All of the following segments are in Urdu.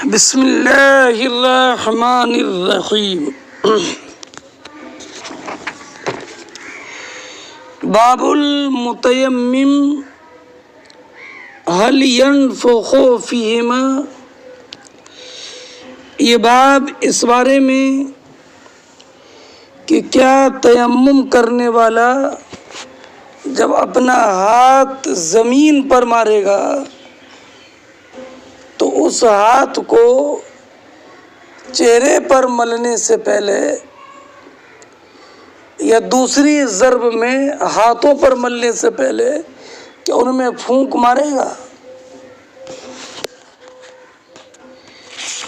بسم اللہ الرحمن الرحیم۔ باب المتیمم هل ينفخ فیہما۔ یہ باب اس بارے میں کہ کیا تیمم کرنے والا جب اپنا ہاتھ زمین پر مارے گا تو اس ہاتھ کو چہرے پر ملنے سے پہلے یا دوسری ضرب میں ہاتھوں پر ملنے سے پہلے کہ ان میں پھونک مارے گا۔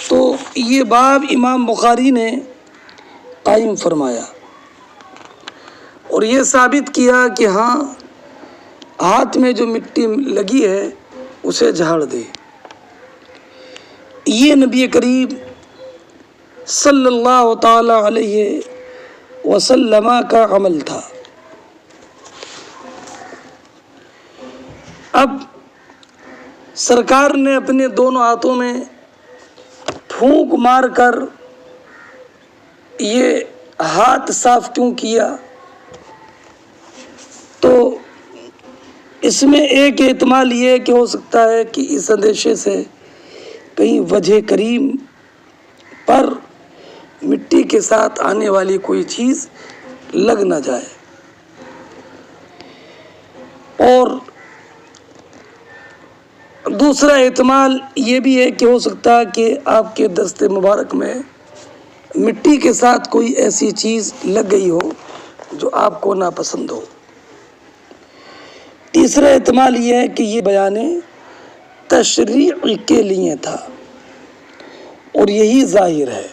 تو یہ باب امام بخاری نے قائم فرمایا اور یہ ثابت کیا کہ ہاں ہاتھ میں جو مٹی لگی ہے اسے جھاڑ دے۔ یہ نبی کریم صلی اللہ تعالی علیہ وسلم کا عمل تھا۔ اب سرکار نے اپنے دونوں ہاتھوں میں پھونک مار کر یہ ہاتھ صاف کیوں کیا؟ تو اس میں ایک احتمال یہ کہ ہو سکتا ہے کہ اس اندیشے سے کہیں وجہ کریم پر مٹی کے ساتھ آنے والی کوئی چیز لگ نہ جائے، اور دوسرا احتمال یہ بھی ہے کہ ہو سکتا ہے کہ آپ کے دست مبارک میں مٹی کے ساتھ کوئی ایسی چیز لگ گئی ہو جو آپ کو ناپسند ہو۔ تیسرا احتمال یہ ہے کہ یہ بیان تشریع کے لیے تھا اور یہی ظاہر ہے۔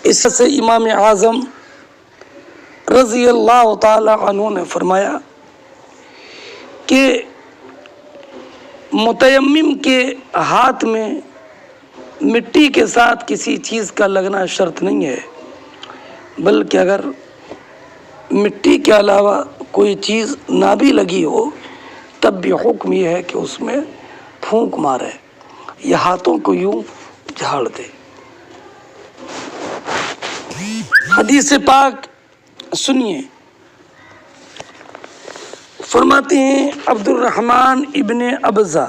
اس سے امام اعظم رضی اللہ تعالی عنہ نے فرمایا کہ متیمم کے ہاتھ میں مٹی کے ساتھ کسی چیز کا لگنا شرط نہیں ہے، بلکہ اگر مٹی کے علاوہ کوئی چیز نہ بھی لگی ہو تب بھی حکم یہ ہے کہ اس میں پھونک مارے یا ہاتھوں کو یوں جھاڑ دے۔ حدیث پاک سنیے، فرماتے ہیں عبد الرحمن ابن ابزہ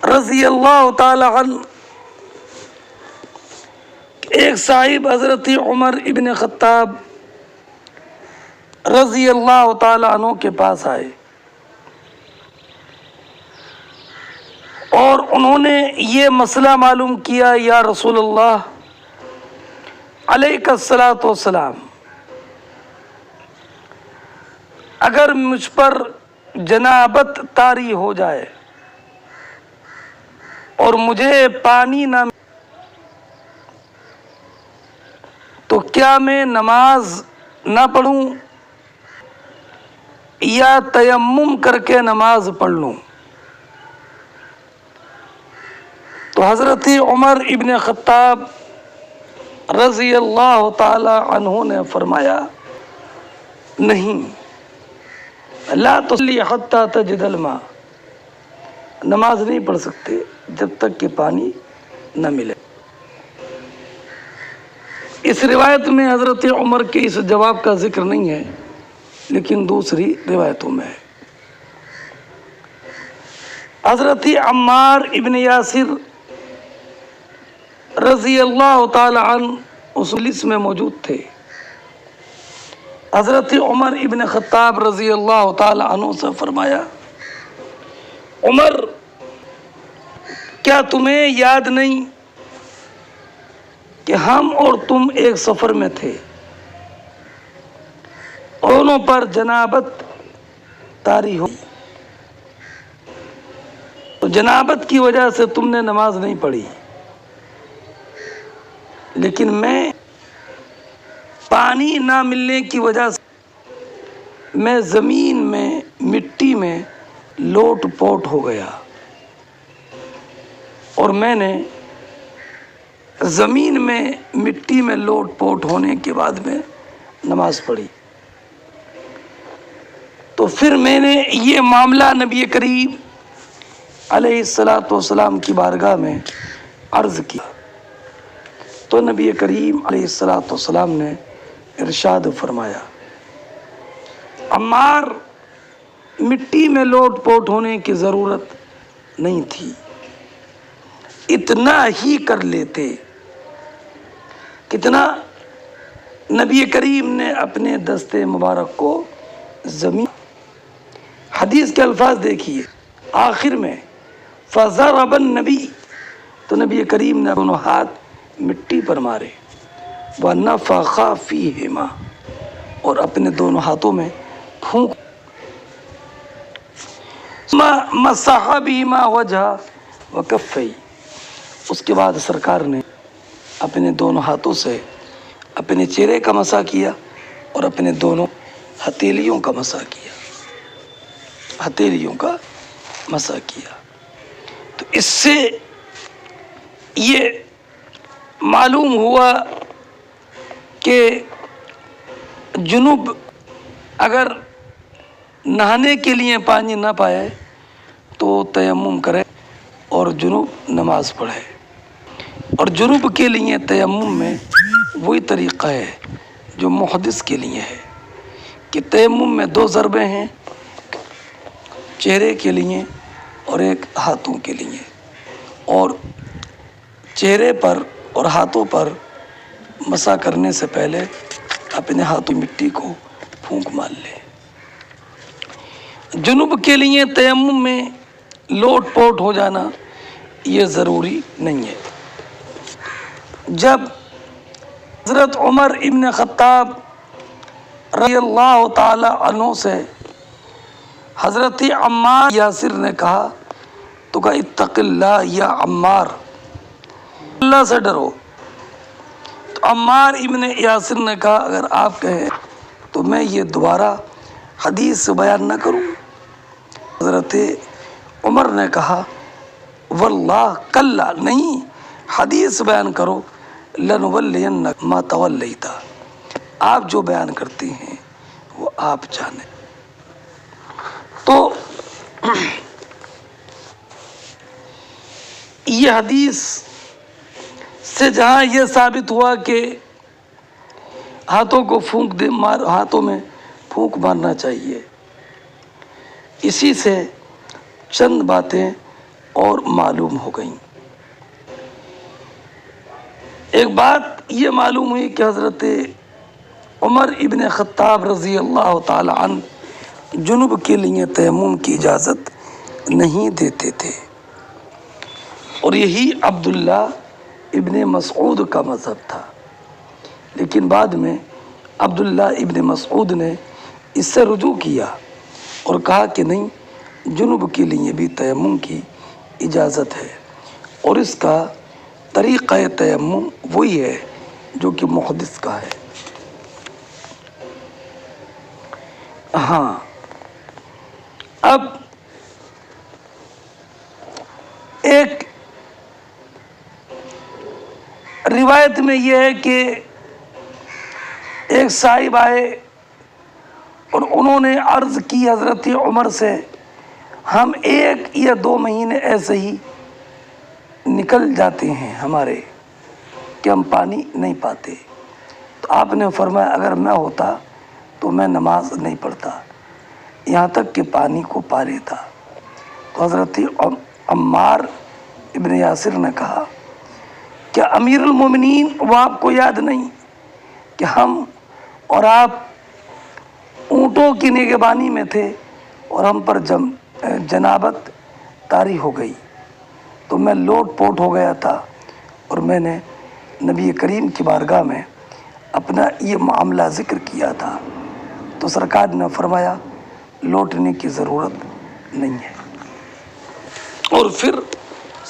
رضی اللہ تعالی عنہ، ایک صاحب حضرت عمر ابن خطاب رضی اللہ تعالی عنہ کے پاس آئے اور انہوں نے یہ مسئلہ معلوم کیا، یا رسول اللہ علیہ الصلاۃ والسلام، اگر مجھ پر جنابت طاری ہو جائے اور مجھے پانی نہ ملے تو کیا میں نماز نہ پڑھوں یا تیمم کر کے نماز پڑھ لوں؟ تو حضرت عمر ابن خطاب رضی اللہ تعالی عنہ نے فرمایا، نہیں، لا تصلی حتی تجد الماء، نماز نہیں پڑھ سکتے جب تک کہ پانی نہ ملے۔ اس روایت میں حضرت عمر کے اس جواب کا ذکر نہیں ہے، لیکن دوسری روایتوں میں ہے۔ حضرت عمار ابن یاسر رضی اللہ تعالی عنہ اس مجلس میں موجود تھے۔ حضرت عمر ابن خطاب رضی اللہ تعالی عنہ سے فرمایا، عمر، کیا تمہیں یاد نہیں کہ ہم اور تم ایک سفر میں تھے، دونوں پر جنابت طاری ہوئی، تو جنابت کی وجہ سے تم نے نماز نہیں پڑھی، لیکن میں پانی نہ ملنے کی وجہ سے میں زمین میں مٹی میں لوٹ پوٹ ہو گیا اور میں نے زمین میں مٹی میں لوٹ پوٹ ہونے کے بعد میں نماز پڑھی۔ تو پھر میں نے یہ معاملہ نبی کریم علیہ الصلاۃ والسلام کی بارگاہ میں عرض کیا تو نبی کریم علیہ الصلاۃ والسلام نے ارشاد فرمایا، عمار مٹی میں لوٹ پوٹ ہونے کی ضرورت نہیں تھی، اتنا ہی کر لیتے۔ کتنا؟ نبی کریم نے اپنے دست مبارک کو زمین، حدیث کے الفاظ دیکھیے آخر میں فضرب النبی، تو نبی کریم نے دونوں ہاتھ مٹی پر مارے، وَنَفَخَ فِيهِمَا، اور اپنے دونوں ہاتھوں میں پھونک، مَسَحَ بِهِمَا وَجْهَهُ وَكَفَّيْهِ، اس کے بعد سرکار نے اپنے دونوں ہاتھوں سے اپنے چہرے کا مسح کیا اور اپنے دونوں ہتھیلیوں کا مسح کیا، ہتھیلیوں کا مسح کیا۔ تو اس سے یہ معلوم ہوا کہ جنوب اگر نہانے کے لیے پانی نہ پائے تو تیمم کرے اور جنوب نماز پڑھے، اور جنوب کے لیے تیمم میں وہی طریقہ ہے جو محدث کے لیے ہے کہ تیمم میں 2 ضربیں ہیں، چہرے کے لیے اور ایک ہاتھوں کے لیے، اور چہرے پر اور ہاتھوں پر مسح کرنے سے پہلے اپنے ہاتھوں مٹی کو پھونک مار لے۔ جنوب کے لیے تیمم میں لوٹ پوٹ ہو جانا یہ ضروری نہیں ہے۔ جب حضرت عمر ابن خطاب رضی اللہ تعالی عنہ سے حضرت عمار یاسر نے کہا تو کہا اتق اللہ یا عمار، اللہ سے ڈرو۔ تو عمار ابن یاسر نے کہا اگر آپ کہیں تو میں یہ دوبارہ حدیث بیان نہ کروں؟ حضرت عمر نے کہا واللہ کلا، نہیں، حدیث بیان کرو، لنولینک ما تولیت، آپ جو بیان کرتے ہیں وہ آپ جانیں۔ تو یہ حدیث سے جہاں یہ ثابت ہوا کہ ہاتھوں کو ہاتھوں میں پھونک مارنا چاہیے، اسی سے چند باتیں اور معلوم ہو گئیں۔ ایک بات یہ معلوم ہوئی کہ حضرت عمر ابن خطاب رضی اللہ تعالی عنہ جنوب کے لیے تیمم کی اجازت نہیں دیتے تھے، اور یہی عبداللہ ابن مسعود کا مذہب تھا، لیکن بعد میں عبداللہ ابن مسعود نے اس سے رجوع کیا اور کہا کہ نہیں، جنوب کے لیے بھی تیمم کی اجازت ہے، اور اس کا طریقہ تیمم وہی ہے جو کہ محدث کا ہے۔ ہاں، اب ایک روایت میں یہ ہے کہ ایک صاحب آئے اور انہوں نے عرض کی حضرت عمر سے، ہم 1 یا 2 مہینے ایسے ہی نکل جاتے ہیں ہمارے کہ ہم پانی نہیں پاتے۔ تو آپ نے فرمایا اگر میں ہوتا تو میں نماز نہیں پڑھتا یہاں تک کہ پانی کو پا لیتا۔ تو حضرت عمار ابن یاسر نے کہا کیا امیر المومنین وہ آپ کو یاد نہیں کہ ہم اور آپ اونٹوں کی نگہبانی میں تھے اور ہم پر جنابت طاری ہو گئی، تو میں لوٹ پوٹ ہو گیا تھا اور میں نے نبی کریم کی بارگاہ میں اپنا یہ معاملہ ذکر کیا تھا، تو سرکار نے فرمایا لوٹنے کی ضرورت نہیں ہے، اور پھر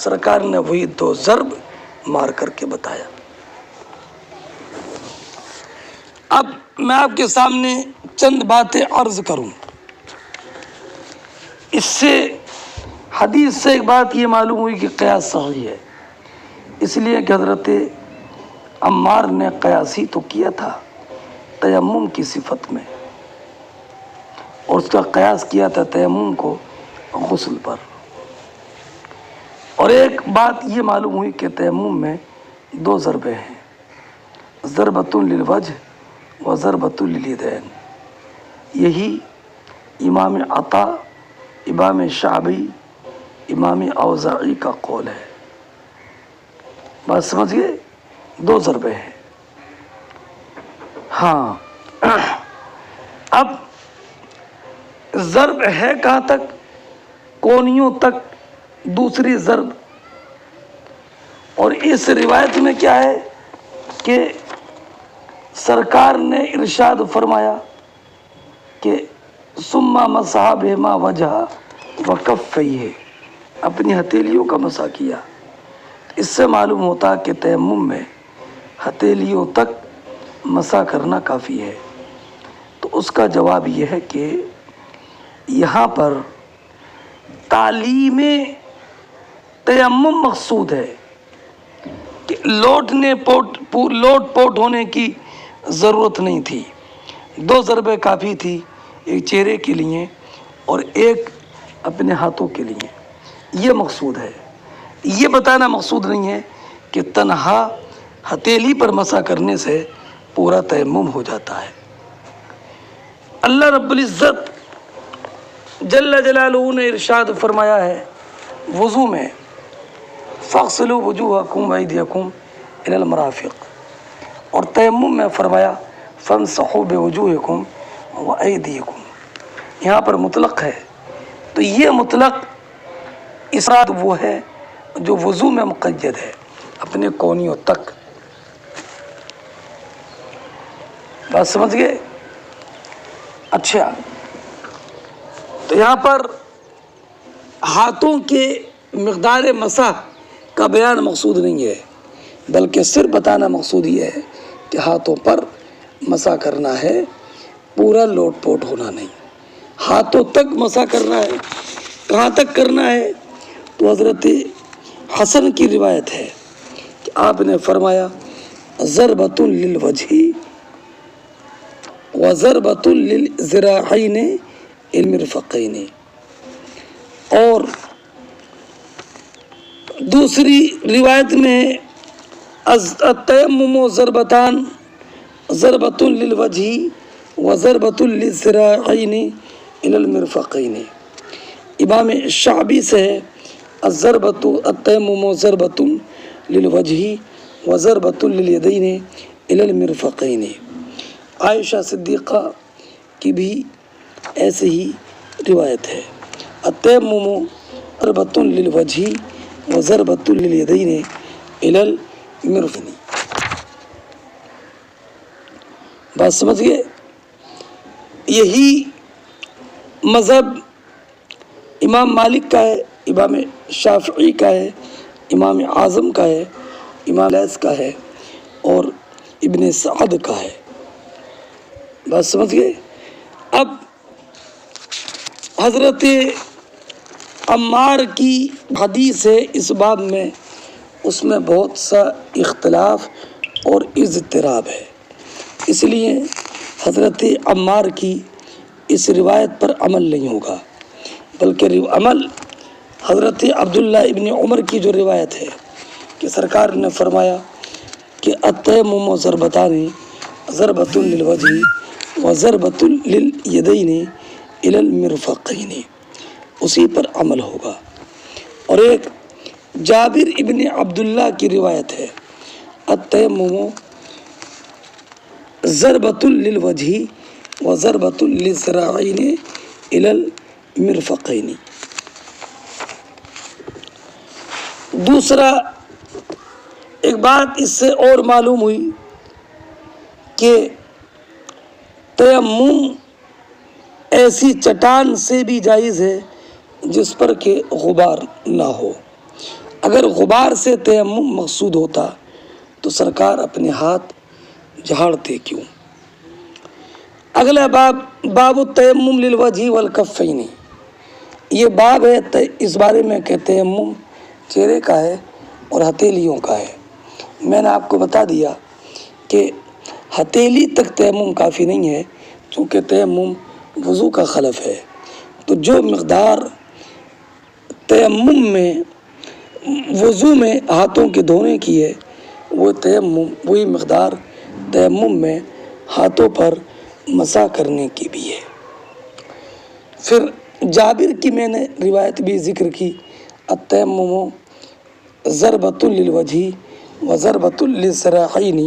سرکار نے وہی 2 ضرب مار کر کے بتایا۔ اب میں آپ کے سامنے چند باتیں عرض کروں۔ اس سے حدیث سے ایک بات یہ معلوم ہوئی کہ قیاس صحیح ہے، اس لیے کہ حضرت عمار نے قیاس ہی تو کیا تھا تیمم کی صفت میں، اور اس کا قیاس کیا تھا تیمم کو غسل پر۔ اور ایک بات یہ معلوم ہوئی کہ تیمم میں دو ضربیں ہیں، ضربۃ للوجہ و ضربۃ للیدین۔ یہی امام عطا، امام شعبی، امام اوزاعی کا قول ہے۔ بات سمجھئے، دو ضربیں ہیں۔ ہاں، اب ضرب ہے کہاں تک؟ کونیوں تک دوسری ضرب۔ اور اس روایت میں کیا ہے کہ سرکار نے ارشاد فرمایا کہ ثم مسح بہما وجہ وکفیہ، اپنی ہتھیلیوں کا مسح کیا۔ اس سے معلوم ہوتا کہ تیمم میں ہتھیلیوں تک مسح کرنا کافی ہے۔ تو اس کا جواب یہ ہے کہ یہاں پر تعلیم تیمم مقصود ہے کہ لوٹ پوٹ ہونے کی ضرورت نہیں تھی، دو ضربیں کافی تھی، ایک چہرے کے لیے اور ایک اپنے ہاتھوں کے لیے۔ یہ مقصود ہے، یہ بتانا مقصود نہیں ہے کہ تنہا ہتھیلی پر مسح کرنے سے پورا تیمم ہو جاتا ہے۔ اللہ رب العزت جل جلالہ نے ارشاد فرمایا ہے وضو میں فاغسلوا وجوہکم وایدیکم الی المرافق، اور تیمم میں فرمایا فامسحوا بوجوہکم وایدیکم۔ یہاں پر مطلق ہے، تو یہ مطلق افراد وہ ہے جو وضو میں مقید ہے، اپنے کونیوں تک۔ بات سمجھ گئے؟ اچھا، تو یہاں پر ہاتھوں کے مقدار مسح کا بیان مقصود نہیں ہے، بلکہ صرف بتانا مقصود یہ ہے کہ ہاتھوں پر مسح کرنا ہے، پورا لوٹ پوٹ ہونا نہیں، ہاتھوں تک مسح کرنا ہے۔ کہاں تک کرنا ہے؟ تو حضرت حسن کی روایت ہے کہ آپ نے فرمایا ضربۃ للوجہ و ضربۃ للذراعین المرفقین۔ اور دوسری روایت میں التیمم ضربتان، ضربۃ للوجہ و ضربۃ للذراعین الی المرفقین۔ امام شعبی سے ہے التیمم ضربۃ للوجہ و ضربۃ للیدین الی المرفقین۔ عائشہ صدیقہ کی بھی ایسے ہی روایت ہے التیمم ضربۃ للوجہ و ضربۃ للیدین الی المرفقین۔ بات سمجھ گئے؟ یہی مذہب امام مالک کا ہے، امام شافعی کا ہے، امام اعظم کا ہے، امام لیث کا ہے اور ابن سعد کا ہے۔ بات سمجھ گئے؟ اب حضرت عمار کی حدیث ہے اس باب میں، اس میں بہت سا اختلاف اور اضطراب ہے، اس لیے حضرت عمار کی اس روایت پر عمل نہیں ہوگا، بلکہ عمل حضرت عبداللہ ابن عمر کی جو روایت ہے کہ سرکار نے فرمایا کہ التیمم ضربتان، ضربۃ للوجہ و ضربۃ للیدین الی المرفقین، اسی پر عمل ہوگا۔ اور ایک جابر ابن عبداللہ کی روایت ہے التیمم ضربۃ للوجہ و ضربۃ للذراعین الی المرفقین۔ دوسرا ایک بات اس سے اور معلوم ہوئی کہ تیمم ایسی چٹان سے بھی جائز ہے جس پر کہ غبار نہ ہو۔ اگر غبار سے تیمم مقصود ہوتا تو سرکار اپنے ہاتھ جھاڑتے کیوں؟ اگلا باب التیمم للوجہ والکفین، یہ باب ہے اس بارے میں کہ تیمم چہرے کا ہے اور ہتھیلیوں کا ہے۔ میں نے آپ کو بتا دیا کہ ہتھیلی تک تیمم کافی نہیں ہے، چونکہ تیمم وضو کا خلف ہے، تو جو مقدار تیمم میں وضو میں ہاتھوں کے دھونے کی ہے وہ تیمم، وہی مقدار تیمم میں ہاتھوں پر مسح کرنے کی بھی ہے۔ پھر جابر کی میں نے روایت بھی ذکر کی، التیمم ضربۃ للوجہ و ضربۃ للذراعین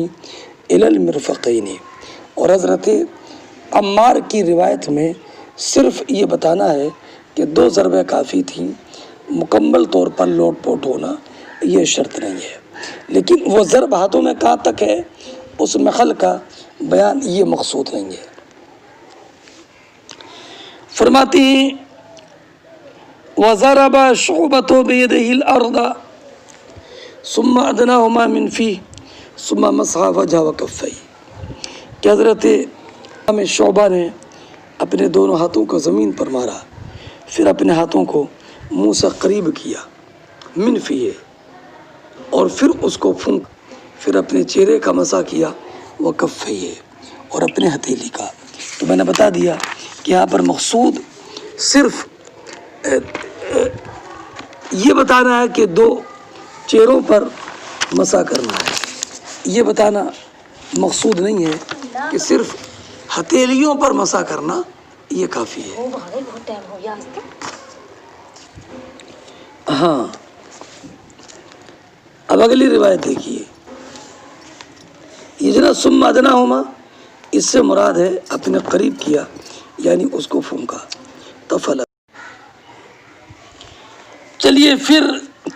الی المرفقین، اور حضرت عمار کی روایت میں صرف یہ بتانا ہے کہ 2 ضربیں کافی تھیں، مکمل طور پر لوٹ پوٹ ہونا یہ شرط نہیں ہے، لیکن وہ ضرب ہاتھوں میں کہاں تک ہے اس محل کا بیان یہ مقصود نہیں ہے۔ فرماتی ہیں وَضَرَبَ شُعْبَةُ بِيَدِهِ الْأَرْضَ ثُمَّ أَدْنَاهُمَا مِنْ فِيهِ ثُمَّ مَسَحَ وَجْهَهُ وَكَفَّيْهِ، کہ حضرت امام شعبہ نے اپنے دونوں ہاتھوں کو زمین پر مارا، پھر اپنے ہاتھوں کو منہ سے قریب کیا من فیہ، اور پھر اس کو پھونک، پھر اپنے چہرے کا مسح کیا وَكَفَّيْهِ، اور اپنے ہتھیلی کا۔ تو میں نے بتا دیا کہ یہاں پر مقصود صرف یہ بتانا ہے کہ 2 چہروں پر مسح کرنا ہے، یہ بتانا مقصود نہیں ہے کہ صرف ہتھیلیوں پر مسح کرنا یہ کافی ہے۔ ہاں، اب اگلی روایت دیکھیے، یہ جناب ثم ادناہما، اس سے مراد ہے اپنے قریب کیا، یعنی اس کو پھونکا، تفلا۔ چلیے پھر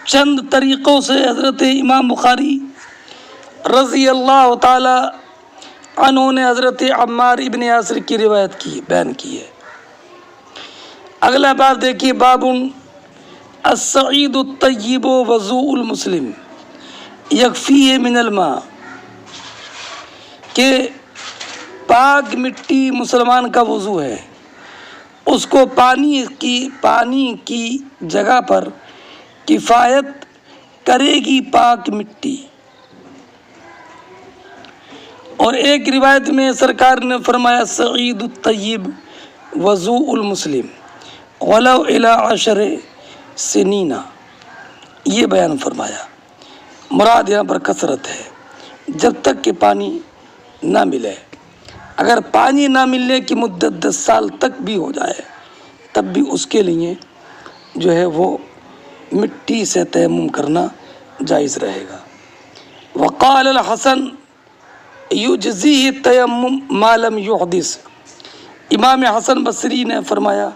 چند طریقوں سے حضرت امام بخاری رضی اللہ تعالی عنہ نے حضرت عمار ابن یاسر کی روایت کی بیان کی ہے۔ اگلا باب دیکھیے، باب الصعید الطیب وضوء المسلم یکفیہ من الماء، کہ پاک مٹی مسلمان کا وضو ہے، اس کو پانی کی جگہ پر کفایت کرے گی پاک مٹی۔ اور ایک روایت میں سرکار نے فرمایا سعید الطیب وضوء المسلم ولو الی 10 سنین، یہ بیان فرمایا۔ مراد یہاں پر کثرت ہے، جب تک کہ پانی نہ ملے، اگر پانی نہ ملنے کی مدت 10 سال تک بھی ہو جائے تب بھی اس کے لیے جو ہے وہ مٹی سے تیمم کرنا جائز رہے گا۔ وقال الحسن یجزیہ التیمم ما لم یحدث، امام حسن بصری نے فرمایا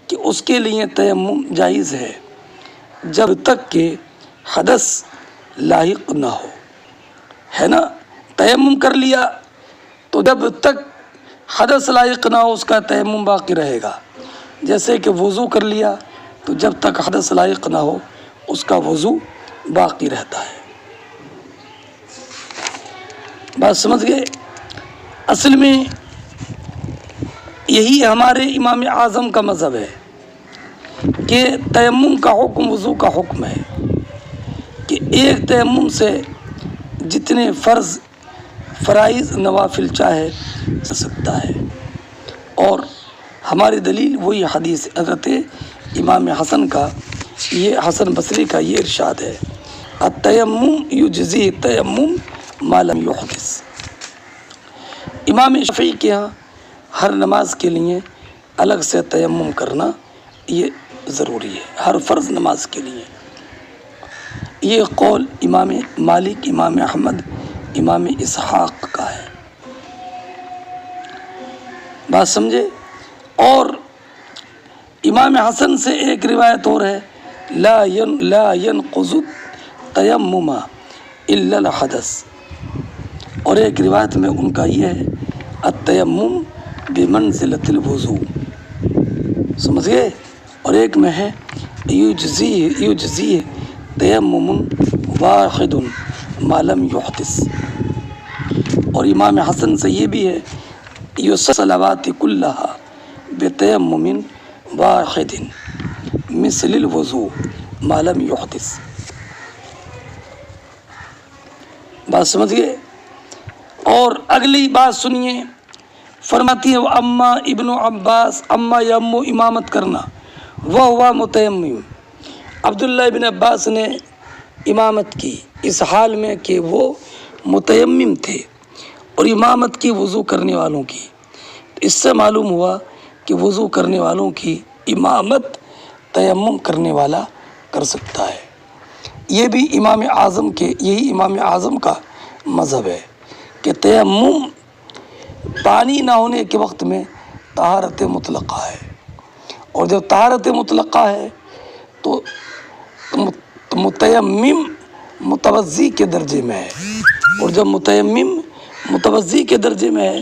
کہ اس کے لیے تیمم جائز ہے جب تک کہ حدث لاحق نہ ہو، ہے نا، تیمم کر لیا تو جب تک حدث لاحق نہ ہو اس کا تیمم باقی رہے گا، جیسے کہ وضو کر لیا تو جب تک حدث لاحق نہ ہو اس کا وضو باقی رہتا ہے۔ بات سمجھ گئے؟ اصل میں یہی ہمارے امام اعظم کا مذہب ہے کہ تیمم کا حکم وضو کا حکم ہے، کہ ایک تیمم سے جتنے فرائض نوافل چاہے کر سکتا ہے، اور ہماری دلیل وہی حدیث حضرت امام حسن کا، یہ حسن بصری کا یہ ارشاد ہے، التیمم یجزی التیمم ما لم یحدث۔ امام شافعی کے ہاں ہر نماز کے لیے الگ سے تیمم کرنا یہ ضروری ہے، ہر فرض نماز کے لیے۔ یہ قول امام مالک، امام احمد، امام اسحاق کا ہے۔ بات سمجھے؟ اور امام حسن سے ایک روایت اور ہے، لا ينقض التیمم الا الحدث، اور ایک روایت میں ان کا یہ ہے التیمم بمنزلۃ الوضوء، سمجھ گئے؟ اور ایک میں ہے یجزی تیمم واحد ما لم یحدث، اور امام حسن سے یہ بھی ہے الصلوات کلھا بتیمم واحد مثل الوضوء ما لم یحدث۔ بات سمجھ گئے؟ اور اگلی بات سنیے، فرماتی ہے اما ابن عباس، اما یمو امامت کرنا وہ ہوا متیمم، عبداللہ ابن عباس نے امامت کی اس حال میں کہ وہ متیمم تھے اور امامت کی وضو کرنے والوں کی۔ اس سے معلوم ہوا کہ وضو کرنے والوں کی امامت تیمم کرنے والا کر سکتا ہے۔ یہ بھی یہی امام اعظم کا مذہب ہے کہ تیمم پانی نہ ہونے کے وقت میں طہارت مطلقہ ہے، اور جب طہارت مطلقہ ہے تو متیمم متوضی کے درجے میں ہے، اور جب متیمم متوضی کے درجے میں ہے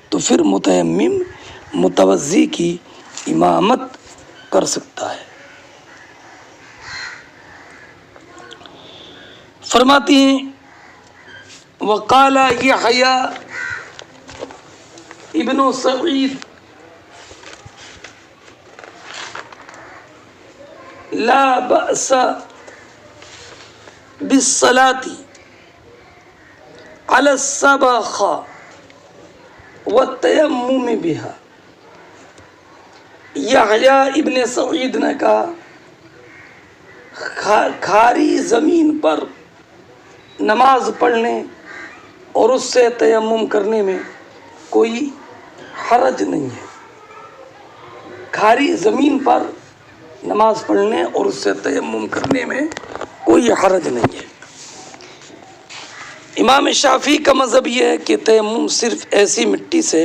تو پھر متیمم متوضی کی امامت کر سکتا ہے۔ فرماتی ہیں وقال یحییٰ ابن سعید لا بأس بالصلاة على السباخة والتیمم بها۔ یحییٰ ابن سعید نے کہا کھاری زمین پر نماز پڑھنے اور اس سے تیمم کرنے میں کوئی حرج نہیں ہے۔ کھاری زمین پر نماز پڑھنے اور اس سے تیمم کرنے میں کوئی حرج نہیں ہے۔ امام شافعی کا مذہب یہ ہے کہ تیمم صرف ایسی مٹی سے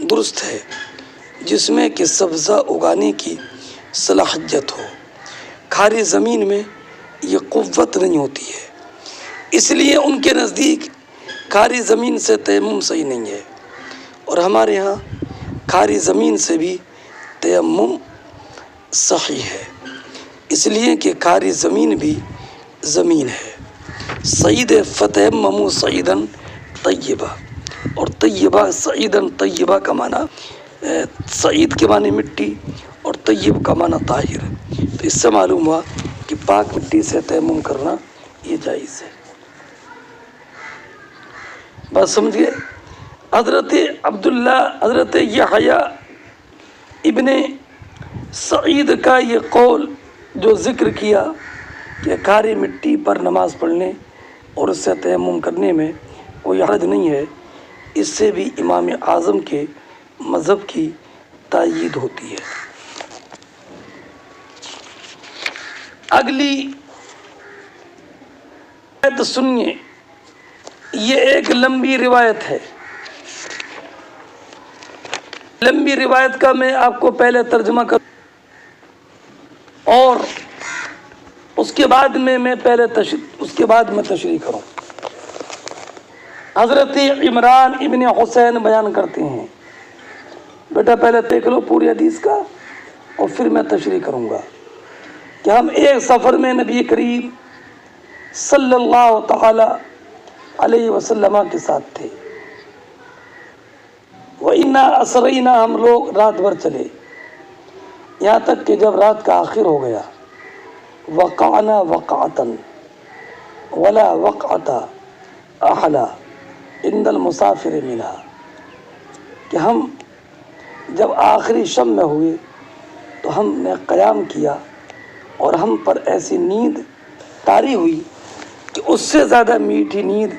درست ہے جس میں کہ سبزہ اگانے کی صلاحیت ہو۔ کھاری زمین میں یہ قوت نہیں ہوتی ہے، اس لیے ان کے نزدیک کھاری زمین سے تیمم صحیح نہیں ہے، اور ہمارے ہاں کھاری زمین سے بھی تیمم صحیح ہے، اس لیے کہ کھاری زمین بھی زمین ہے۔ سعید فتیمموا صعیدا طیبا، اور طیبہ سعیدا طیبہ کا معنی سعید کے معنی مٹی اور طیب کا معنی طاہر، تو اس سے معلوم ہوا کہ پاک مٹی سے تیمم کرنا یہ جائز ہے۔ بات سمجھئے؟ حضرت یحییٰ ابن سعید کا یہ قول جو ذکر کیا کہ کھاری مٹی پر نماز پڑھنے اور اس سے تیمم کرنے میں کوئی حرج نہیں ہے، اس سے بھی امام اعظم کے مذہب کی تائید ہوتی ہے۔ اگلی روایت سنیے، یہ ایک لمبی روایت ہے۔ لمبی روایت کا میں آپ کو پہلے ترجمہ کروں اور اس کے بعد میں تشریح کروں۔ حضرت عمران ابن حسین بیان کرتے ہیں، بیٹا پہلے دیکھ لو پوری حدیث کا اور پھر میں تشریح کروں گا، کہ ہم ایک سفر میں نبی کریم صلی اللہ تعالی علیہ وسلم کے ساتھ تھے۔ وَإِنَّا أَسْرَيْنَا، ہم لوگ رات بھر چلے، یہاں تک کہ جب رات کا آخر ہو گیا، وَقَعْنَا وَقَعَةً وَلَا وَقْعَةَ أَحْلَى عِنْدَ الْمُسَافِرِ مِنْهَا، کہ ہم جب آخری شب میں ہوئے تو ہم نے قیام کیا اور ہم پر ایسی نیند طاری ہوئی کہ اس سے زیادہ میٹھی نیند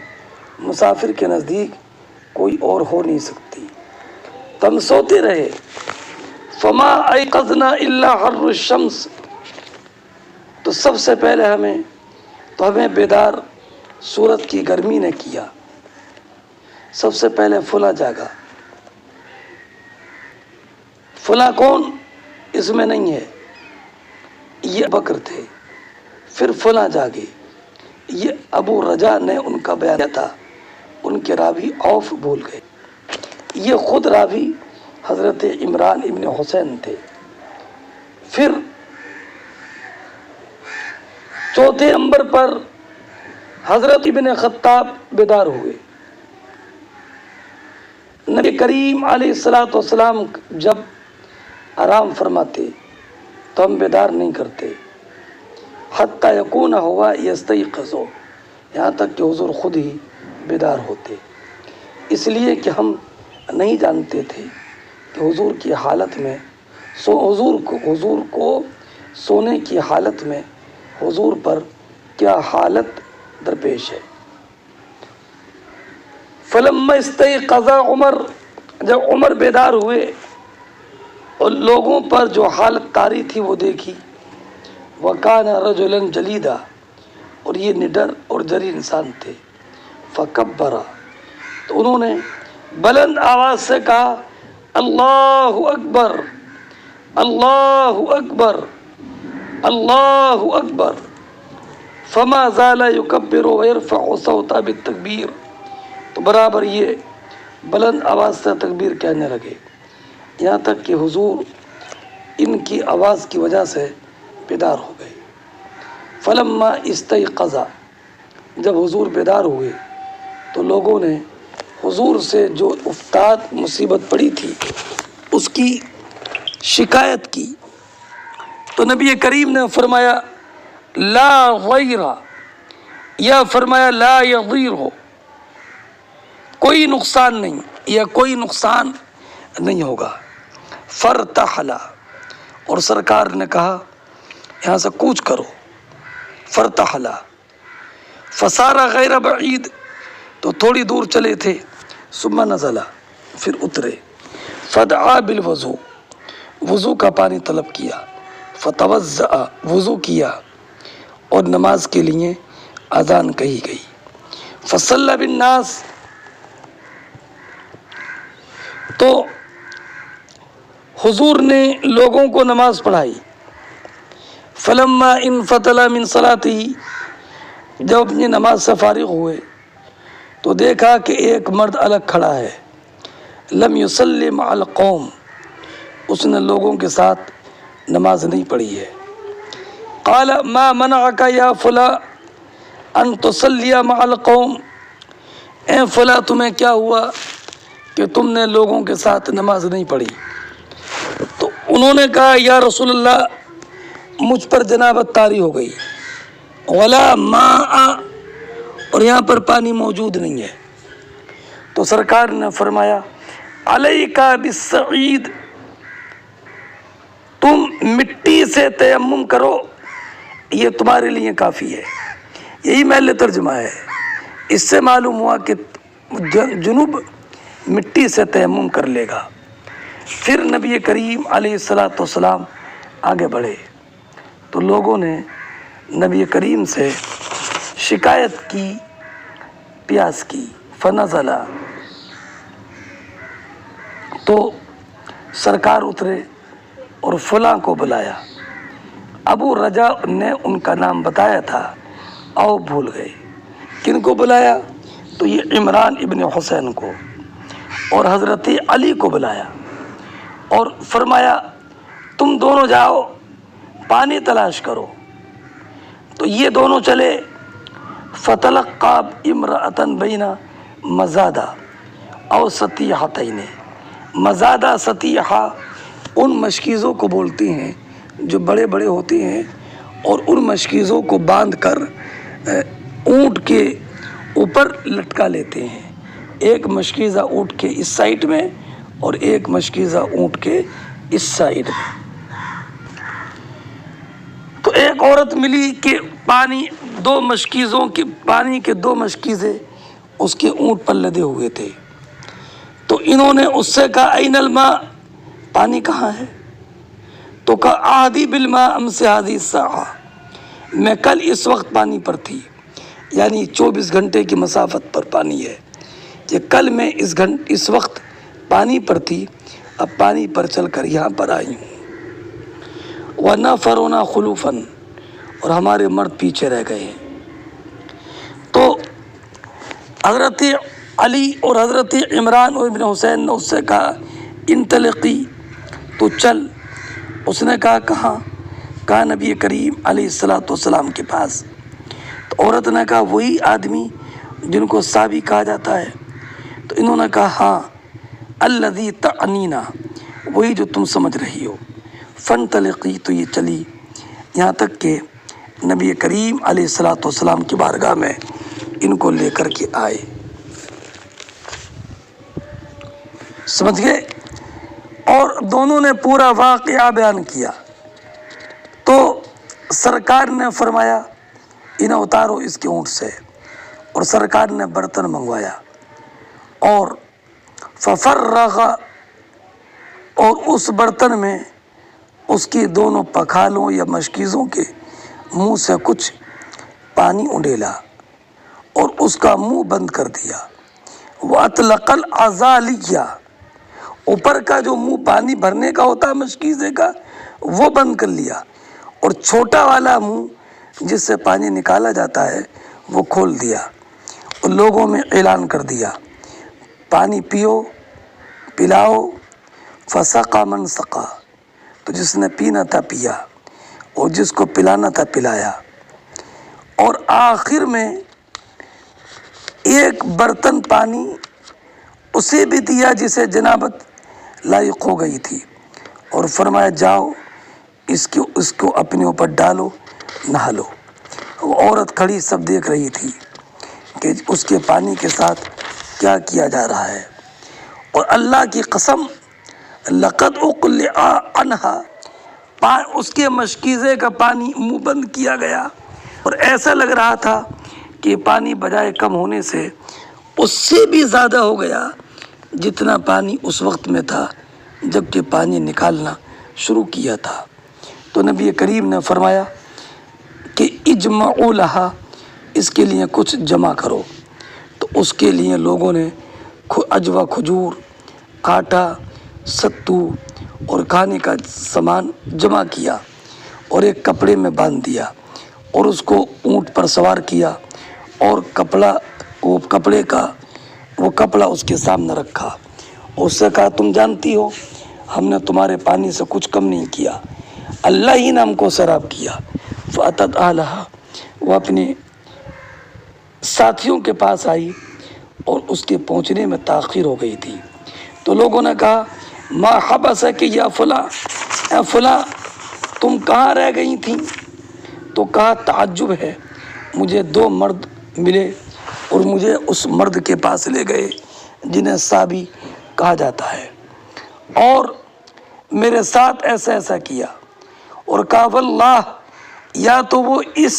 مسافر کے نزدیک کوئی اور ہو نہیں سکتی، تو ہم سوتے رہے۔ فما ایقظنا الا حر الشمس، تو سب سے پہلے ہمیں بیدار سورج کی گرمی نے کیا۔ سب سے پہلے فلاں جاگا، فلاں کون اس میں نہیں ہے، یہ بکر تھے۔ پھر فلاں جاگے، یہ ابو رجا نے ان کا بیان تھا، ان کے راوی عوف بھول گئے، یہ خود راوی حضرت عمران ابن حسین تھے۔ پھر چوتھے نمبر پر حضرت ابن خطاب بیدار ہوئے۔ نبی کریم علیہ السلام جب آرام فرماتے تو ہم بیدار نہیں کرتے، حتی یکون ہوا یستیقظو، یہاں تک کہ حضور خود ہی بیدار ہوتے، اس لیے کہ ہم نہیں جانتے تھے کہ حضور کی حالت میں حضور کو سونے کی حالت میں حضور پر کیا حالت درپیش ہے۔ فلما استيقظ عمر، جب عمر بیدار ہوئے اور لوگوں پر جو حالت طاری تھی وہ دیکھی، وَكَانَ رَجُلًا جَلِيدًا، اور یہ نڈر اور جری انسان تھے، فَكَبَّرَ، تو انہوں نے بلند آواز سے کہا اللہ اکبر، اللہ اکبر، اللہ اکبر، فما زال يكبر ويرفع صوتا بالتکبیر، تو برابر یہ بلند آواز سے تکبیر کہنے لگے، یہاں تک کہ حضور ان کی آواز کی وجہ سے بیدار ہو گئے۔ فلما استيقظ، جب حضور بیدار ہوئے تو لوگوں نے حضور سے جو افتاد مصیبت پڑی تھی اس کی شکایت کی، تو نبی کریم نے فرمایا لا غیر، یا فرمایا لا یضیر، ہو کوئی نقصان نہیں یا کوئی نقصان نہیں ہوگا۔ فرتحلا، اور سرکار نے کہا یہاں سے کوچ کرو، فرتحلا، فسارا غیر بعید، تو تھوڑی دور چلے تھے، ثم نزلا، پھر اترے، فدعا بالوضو، وضو کا پانی طلب کیا، فتوضأ، وضو کیا، اور نماز کے لیے اذان کہی گئی، فصلی بالناس، تو حضور نے لوگوں کو نماز پڑھائی، فلما انفتل من صلاته، جب اپنی نماز سے فارغ ہوئے تو دیکھا کہ ایک مرد الگ کھڑا ہے، لم یصلی مع القوم، اس نے لوگوں کے ساتھ نماز نہیں پڑھی ہے، قال ما منعک یا فلاں ان تصلی مع القوم، اے فلاں تمہیں کیا ہوا کہ تم نے لوگوں کے ساتھ نماز نہیں پڑھی؟ تو انہوں نے کہا یا رسول اللہ مجھ پر جنابت طاری ہو گئی، ولا ماء، اور یہاں پر پانی موجود نہیں ہے۔ تو سرکار نے فرمایا علیک بالصعید، تم مٹی سے تیمم کرو، یہ تمہارے لیے کافی ہے۔ یہی محل ترجمہ ہے، اس سے معلوم ہوا کہ جنوب مٹی سے تیمم کر لے گا۔ پھر نبی کریم علیہ الصلاۃ والسلام آگے بڑھے تو لوگوں نے نبی کریم سے شکایت کی، پیاس کی، فنزلا، تو سرکار اترے اور فلاں کو بلایا، ابو رجا نے ان کا نام بتایا تھا، او بھول گئے، کن کو بلایا؟ تو یہ عمران ابن حسین کو اور حضرت علی کو بلایا اور فرمایا تم دونوں جاؤ پانی تلاش کرو۔ تو یہ دونوں چلے، فتلقى امرأة بین مزادہ او ستیحتین، مزادہ ستیحہ ان مشکیزوں کو بولتے ہیں جو بڑے بڑے ہوتے ہیں اور ان مشکیزوں کو باندھ کر اونٹ کے اوپر لٹکا لیتے ہیں، ایک مشکیزہ اونٹ کے اس سائڈ میں اور ایک مشکیزہ اونٹ کے اس سائڈ میں۔ تو ایک عورت ملی کہ پانی دو مشکیزوں کے، پانی کے دو مشکیزیں اس کے اونٹ پر لدے ہوئے تھے، تو انہوں نے اس سے کہا این الماء، پانی کہاں ہے؟ تو کہا آہدی بالماء امس ہذه الساعة، میں کل اس وقت پانی پر تھی، یعنی 24 گھنٹے کی مسافت پر پانی ہے، کہ کل میں اس وقت پانی پر تھی، اب پانی پر چل کر یہاں پر آئی ہوں، وَنَفَرُنَا خُلُوفًا، اور ہمارے مرد پیچھے رہ گئے ہیں۔ تو حضرت علی اور حضرت عمران اور ابن حسین نے اس سے کہا انطلقی، تو چل۔ اس نے کہا کہاں؟ کہا نبی کریم علیہ الصلاۃ والسلام کے پاس۔ تو عورت نے کہا وہی آدمی جن کو صحابی کہا جاتا ہے؟ تو انہوں نے کہا ہاں، الذی تعنینا، وہی جو تم سمجھ رہی ہو۔ فانطلقی، تو یہ چلی یہاں تک کہ نبی کریم علیہ الصلاۃ والسلام کی بارگاہ میں ان کو لے کر کے آئے۔ سمجھ گئے؟ اور دونوں نے پورا واقعہ بیان کیا۔ تو سرکار نے فرمایا انہیں اتارو اس کے اونٹ سے۔ اور سرکار نے برتن منگوایا اور ففرغ، اور اس برتن میں اس کی دونوں پکھالوں یا مشکیزوں کے منہ سے کچھ پانی انڈیلا اور اس کا منہ بند کر دیا۔ وَأَطْلَقَ الْأَزَالِيَّ، اوپر کا جو منہ پانی بھرنے کا ہوتا ہے مشکیزے کا وہ بند کر لیا، اور چھوٹا والا منہ جس سے پانی نکالا جاتا ہے وہ کھول دیا، اور لوگوں میں اعلان کر دیا پانی پیو، پلاؤ۔ فَسَقَى مَنْ سَقَى، تو جس نے پینا تھا پیا اور جس کو پلانا تھا پلایا۔ اور آخر میں ایک برتن پانی اسے بھی دیا جسے جنابت لاحق ہو گئی تھی، اور فرمایا جاؤ اس کو اپنے اوپر ڈالو، نہا لو۔ وہ عورت کھڑی سب دیکھ رہی تھی کہ اس کے پانی کے ساتھ کیا کیا جا رہا ہے، اور اللہ کی قسم لقد اقلع عنہا، اس کے مشکیزے کا پانی منہ بند کیا گیا، اور ایسا لگ رہا تھا کہ پانی بجائے کم ہونے سے اس سے بھی زیادہ ہو گیا جتنا پانی اس وقت میں تھا جب کہ پانی نکالنا شروع کیا تھا۔ تو نبی کریم نے فرمایا کہ اجمعوا لہا، اس کے لیے کچھ جمع کرو۔ تو اس کے لیے لوگوں نے اجوا، کھجور، آٹا، ستو اور کھانے کا سامان جمع کیا اور ایک کپڑے میں باندھ دیا، اور اس کو اونٹ پر سوار کیا، اور وہ کپڑا اس کے سامنے رکھا، اور اس سے کہا تم جانتی ہو ہم نے تمہارے پانی سے کچھ کم نہیں کیا، اللہ ہی نے ہم کو سیراب کیا۔ فَأَتَتْ أَهْلَهَا، وہ اپنے ساتھیوں کے پاس آئی اور اس کے پہنچنے میں تاخیر ہو گئی تھی۔ تو لوگوں نے کہا ما حبسک یا فلاں، اے فلاں تم کہاں رہ گئی تھیں؟ تو کہا تعجب ہے، مجھے 2 مرد ملے اور مجھے اس مرد کے پاس لے گئے جنہیں صابی کہا جاتا ہے، اور میرے ساتھ ایسا ایسا کیا، اور کہا واللہ، یا تو وہ اس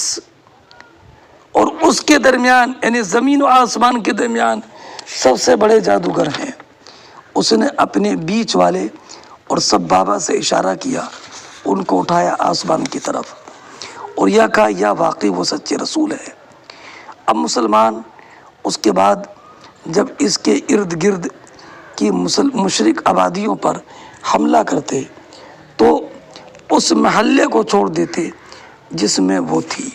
اور اس کے درمیان یعنی زمین و آسمان کے درمیان سب سے بڑے جادوگر ہیں۔ اس نے اپنے بیچ والے اور سبابہ سے اشارہ کیا، ان کو اٹھایا آسمان کی طرف، اور یہ کہا یا واقعی وہ سچے رسول ہے۔ اب مسلمان اس کے بعد جب اس کے ارد گرد کی مشرک آبادیوں پر حملہ کرتے تو اس محلے کو چھوڑ دیتے جس میں وہ تھی۔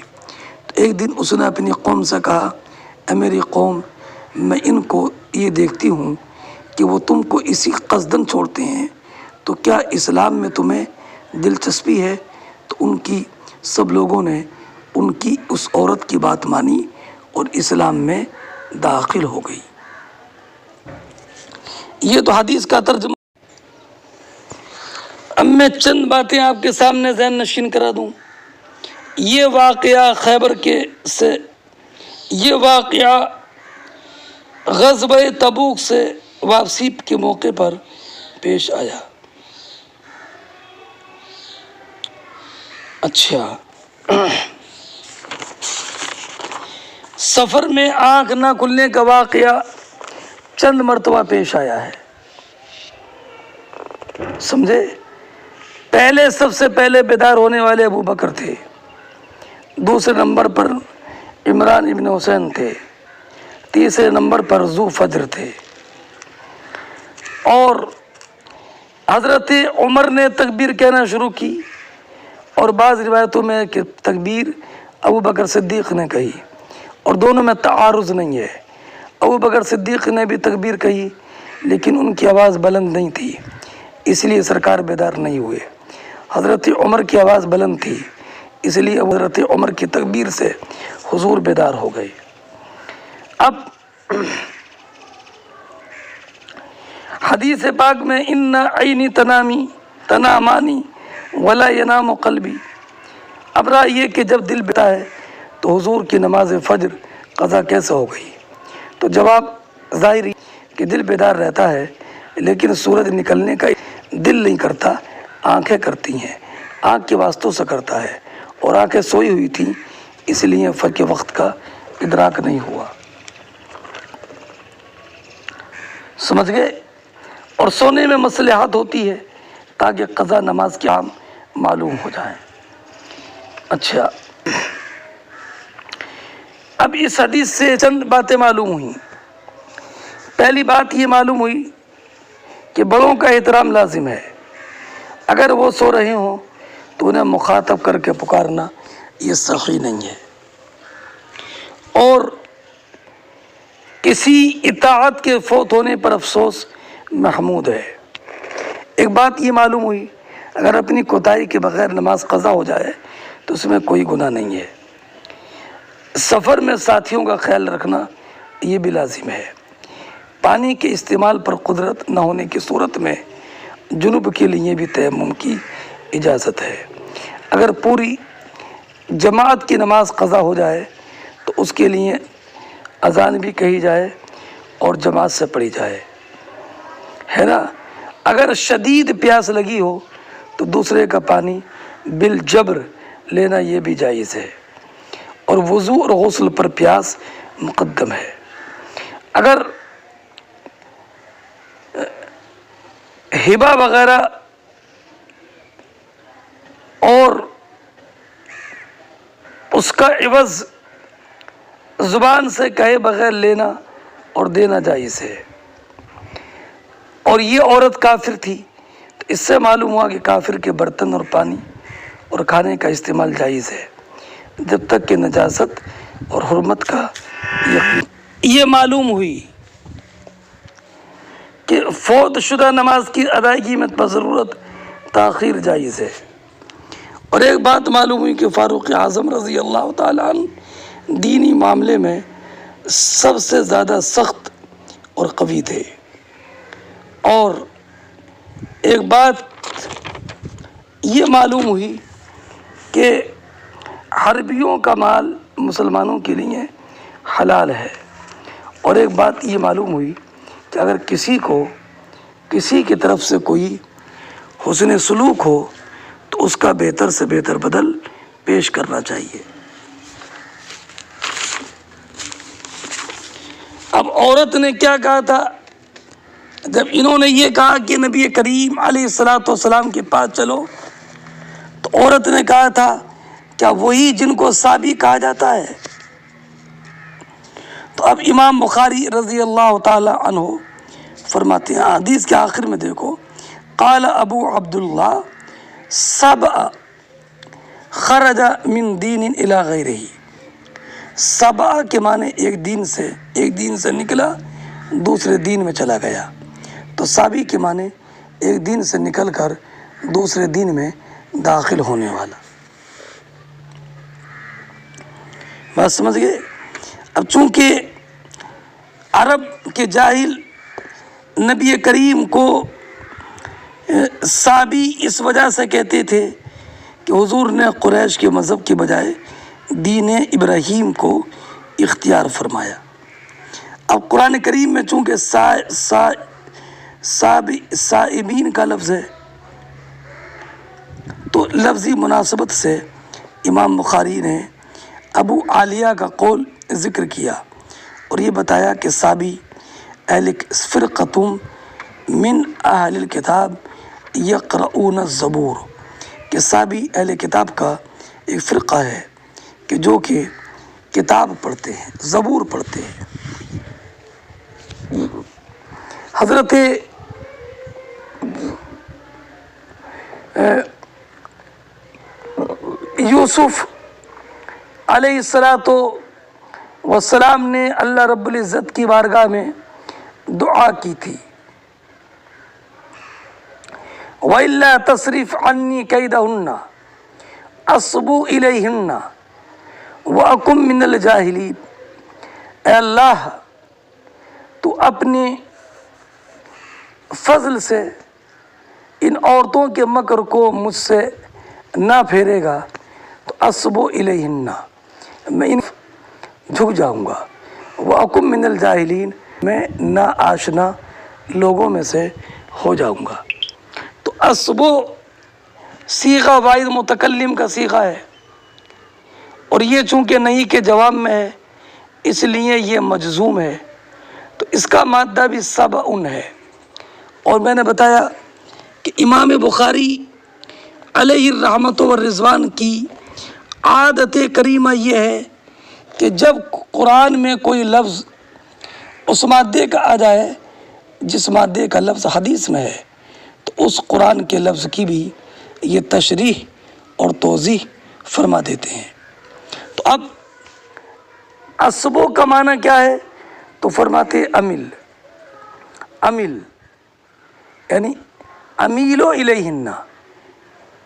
تو ایک دن اس نے اپنی قوم سے کہا اے میری قوم، میں ان کو یہ دیکھتی ہوں کہ وہ تم کو اسی قصدن چھوڑتے ہیں، تو کیا اسلام میں تمہیں دلچسپی ہے؟ تو ان کی سب لوگوں نے ان کی اس عورت کی بات مانی اور اسلام میں داخل ہو گئی۔ یہ تو حدیث کا ترجمہ۔ اب میں چند باتیں آپ کے سامنے ذہن نشین کرا دوں۔ یہ واقعہ یہ واقعہ غزوہ تبوک سے واپسی کے موقع پر پیش آیا۔ اچھا، سفر میں آنکھ نہ کھلنے کا واقعہ چند مرتبہ پیش آیا ہے، سمجھے؟ سب سے پہلے بیدار ہونے والے ابو بکر تھے، دوسرے نمبر پر عمران ابن حسین تھے، تیسرے نمبر پر ذو فجر تھے، اور حضرت عمر نے تکبیر کہنا شروع کی، اور بعض روایتوں میں کہ تکبیر ابو بکر صدیق نے کہی، اور دونوں میں تعارض نہیں ہے۔ ابو بکر صدیق نے بھی تکبیر کہی لیکن ان کی آواز بلند نہیں تھی، اس لیے سرکار بیدار نہیں ہوئے۔ حضرت عمر کی آواز بلند تھی، اس لیے حضرت عمر کی تکبیر سے حضور بیدار ہو گئے۔ اب حدیث پاک میں ان عینی تنامانی ولا ینام قلبی، اب رہا یہ کہ جب دل بیتا ہے تو حضور کی نماز فجر قضا کیسے ہو گئی؟ تو جواب ظاہری کہ دل بیدار رہتا ہے لیکن سورج نکلنے کا دل نہیں کرتا، آنکھیں کرتی ہیں، آنکھ کے واسطوں سے کرتا ہے، اور آنکھیں سوئی ہوئی تھیں اس لیے فرق وقت کا ادراک نہیں ہوا. سمجھ گئے؟ اور سونے میں مصلحت ہوتی ہے تاکہ قضا نماز کے عام معلوم ہو جائیں. اچھا، اب اس حدیث سے چند باتیں معلوم ہوئیں. پہلی بات یہ معلوم ہوئی کہ بڑوں کا احترام لازم ہے. اگر وہ سو رہے ہوں تو انہیں مخاطب کر کے پکارنا یہ صحیح نہیں ہے. اور کسی اطاعت کے فوت ہونے پر افسوس محمود ہے. ایک بات یہ معلوم ہوئی، اگر اپنی کوتاہی کے بغیر نماز قضا ہو جائے تو اس میں کوئی گناہ نہیں ہے. سفر میں ساتھیوں کا خیال رکھنا یہ بھی لازم ہے. پانی کے استعمال پر قدرت نہ ہونے کی صورت میں جنوب کے لیے بھی تیمم کی اجازت ہے. اگر پوری جماعت کی نماز قضا ہو جائے تو اس کے لیے اذان بھی کہی جائے اور جماعت سے پڑھی جائے، ہے نا. اگر شدید پیاس لگی ہو تو دوسرے کا پانی بالجبر لینا یہ بھی جائز ہے، اور وضو اور غسل پر پیاس مقدم ہے. اگر ہبہ وغیرہ اور اس کا عوض زبان سے کہے بغیر لینا اور دینا جائز ہے. اور یہ عورت کافر تھی تو اس سے معلوم ہوا کہ کافر کے برتن اور پانی اور کھانے کا استعمال جائز ہے جب تک کہ نجاست اور حرمت کا یقین. یہ معلوم ہوئی کہ فوت شدہ نماز کی ادائیگی میں بضرورت تاخیر جائز ہے. اور ایک بات معلوم ہوئی کہ فاروق اعظم رضی اللہ تعالیٰ عنہ دینی معاملے میں سب سے زیادہ سخت اور قوی تھے. اور ایک بات یہ معلوم ہوئی کہ حربیوں کا مال مسلمانوں کے لیے حلال ہے. اور ایک بات یہ معلوم ہوئی کہ اگر کسی کو کسی کی طرف سے کوئی حسن سلوک ہو تو اس کا بہتر سے بہتر بدل پیش کرنا چاہیے. اب عورت نے کیا کہا تھا جب انہوں نے یہ کہا کہ نبی کریم علیہ الصلوۃ والسلام کے پاس چلو، تو عورت نے کہا تھا کیا وہی جن کو صابی کہا جاتا ہے؟ تو اب امام بخاری رضی اللہ تعالی عنہ فرماتے ہیں، حدیث کے آخر میں دیکھو، قال ابو عبداللہ سبع خرج من دین الی غیرہ. سبع کے معنی ایک دین سے نکلا دوسرے دین میں چلا گیا. تو سابی کے معنی ایک دین سے نکل کر دوسرے دین میں داخل ہونے والا. بات سمجھ گئے؟ اب چونکہ عرب کے جاہل نبی کریم کو سابی اس وجہ سے کہتے تھے کہ حضور نے قریش کے مذہب کے بجائے دین ابراہیم کو اختیار فرمایا. اب قرآن کریم میں چونکہ سائبین کا لفظ ہے تو لفظی مناسبت سے امام بخاری نے ابو عالیہ کا قول ذکر کیا اور یہ بتایا کہ سابی اہل فرقتم من اہل الکتاب یقرؤون الزبور، کہ سابی اہل کتاب کا ایک فرقہ ہے کہ جو کہ کتاب پڑھتے ہیں، زبور پڑھتے ہیں. حضرت یوسف علیہ الصلاۃ والسلام نے اللہ رب العزت کی بارگاہ میں دعا کی تھی، وَإِلَّا تَصْرِفْ عَنِّي كَيْدَهُنَّ أَصْبُ إِلَيْهِنَّ وَأَكُن مِّنَ الْجَاهِلِينَ. اے اللہ تو اپنے فضل سے ان عورتوں کے مکر کو مجھ سے نہ پھیرے گا تو اصب الیہن، میں ان جھک جاؤں گا، وَأَكُن مِّنَ الْجَاهِلِينَ، میں نا آشنا لوگوں میں سے ہو جاؤں گا. تو اصب صیغہ واحد متکلم کا صیغہ ہے اور یہ چونکہ نہیں کے جواب میں ہے اس لیے یہ مجزوم ہے، تو اس کا مادہ بھی سبعن ہے۔ اور میں نے بتایا کہ امام بخاری علیہ الرحمت والرضوان کی عادت کریمہ یہ ہے کہ جب قرآن میں کوئی لفظ اس مادے کا آ جائے جس مادے کا لفظ حدیث میں ہے، تو اس قرآن کے لفظ کی بھی یہ تشریح اور توضیح فرما دیتے ہیں۔ تو اب اسبو کا معنی کیا ہے؟ تو فرماتے امیل، امیل یعنی امیلو الیہن،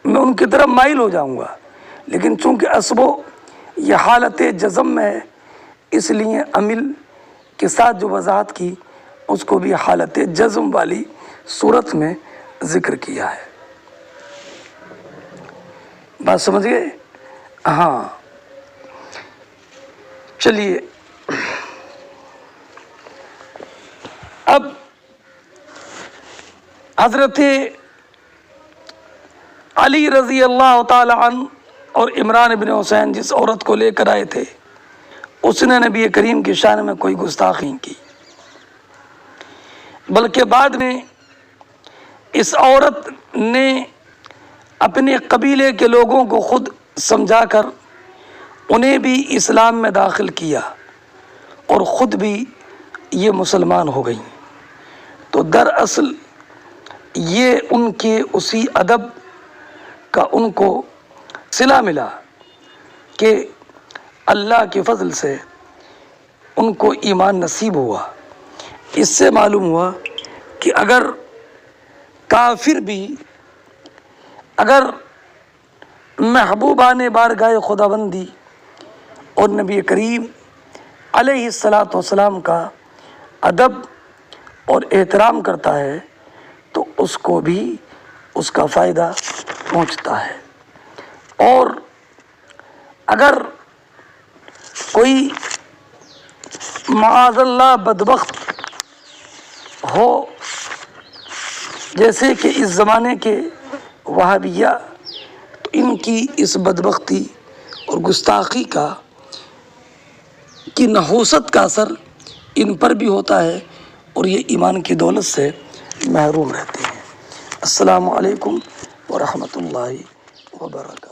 میں ان کی طرف مائل ہو جاؤں گا، لیکن چونکہ اسبو یہ حالت جزم میں ہے اس لیے امیل کے ساتھ جو وضاحت کی اس کو بھی حالت جزم والی صورت میں ذکر کیا ہے۔ بات سمجھ گئے؟ ہاں چلیے اب حضرت علی رضی اللہ تعالی عنہ اور عمران بن حسین جس عورت کو لے کر آئے تھے اس نے نبی کریم کی شان میں کوئی گستاخی کی، بلکہ بعد میں اس عورت نے اپنے قبیلے کے لوگوں کو خود سمجھا کر انہیں بھی اسلام میں داخل کیا اور خود بھی یہ مسلمان ہو گئیں۔ تو دراصل یہ ان کے اسی ادب کا ان کو صلہ ملا کہ اللہ کے فضل سے ان کو ایمان نصیب ہوا۔ اس سے معلوم ہوا کہ اگر کافر بھی اگر محبوبان بارگاہ خداوندی اور نبی کریم علیہ الصلاۃ والسلام کا ادب اور احترام کرتا ہے تو اس کو بھی اس کا فائدہ پہنچتا ہے۔ اور اگر کوئی معاذ اللہ بدبخت ہو جیسے کہ اس زمانے کے وہابیہ، تو ان کی اس بدبختی اور گستاخی کی نحوست کا اثر ان پر بھی ہوتا ہے اور یہ ایمان کی دولت سے محروم رہتے ہیں۔ السلام علیکم ورحمۃ اللہ وبرکاتہ۔